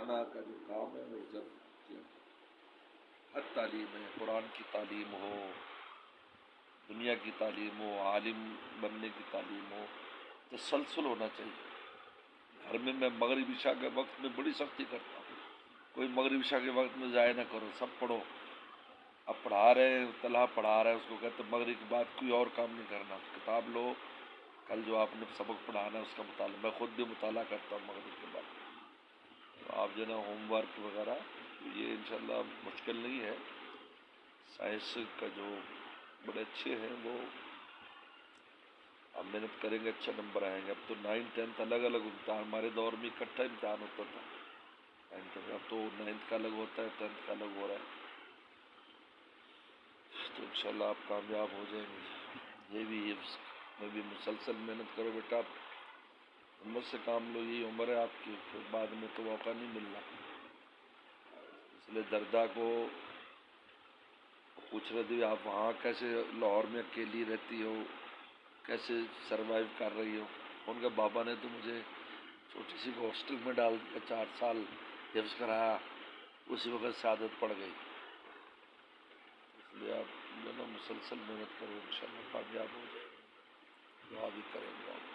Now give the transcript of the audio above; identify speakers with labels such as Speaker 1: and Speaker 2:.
Speaker 1: سیکھنا کا جو کام ہے وہ ضرور کیا جائے۔ ہر تعلیم ہے، قرآن کی تعلیم ہو، دنیا کی تعلیم ہو، عالم بننے کی تعلیم ہو، تسلسل ہونا چاہیے۔ گھر میں مغرب عشاء کے وقت میں بڑی سختی کرتا ہوں، کوئی مغرب عشاء کے وقت میں ضائع نہ کرو، سب پڑھو۔ اب پڑھا رہے ہیں، طلحہ پڑھا رہا ہے، اس کو کہتے مغرب کے بعد کوئی اور کام نہیں کرنا، کتاب لو، کل جو آپ نے سبق پڑھانا ہے اس کا مطالعہ۔ میں خود بھی مطالعہ کرتا ہوں مغرب کے بعد۔ تو آپ جو ہے نا ہوم ورک وغیرہ یہ انشاءاللہ مشکل نہیں ہے، سائنس کا جو بڑے اچھے ہیں وہ اب محنت کریں گے اچھے نمبر آئیں گے۔ اب تو 9th 10th الگ الگ امتحان، ہمارے دور میں اکٹھا امتحان ہوتا تھا 9th میں، اب تو 9th کا الگ ہوتا ہے، 10th کا الگ ہو رہا ہے۔ تو انشاءاللہ آپ کامیاب ہو جائیں گے۔ یہ بھی حفظ میں بھی مسلسل محنت کرو بیٹا، ہمت سے کام لو، یہی عمر ہے آپ کی، پھر بعد میں تو موقع نہیں ملنا۔ اس لیے دردہ کو پوچھ رہے تھے آپ وہاں کیسے لاہور میں اکیلی رہتی ہو، کیسے سروائیو کر رہی ہو؟ ان کے بابا نے تو مجھے چھوٹی سی ہاسٹل میں ڈال دیا، 4 سال حفظ کرایا، اسی وقت شہادت پڑ گئی۔ اس لیے آپ جو نا مسلسل محنت کرو، انشاءاللہ کامیاب ہو جائے، دعا بھی کریں گے آپ۔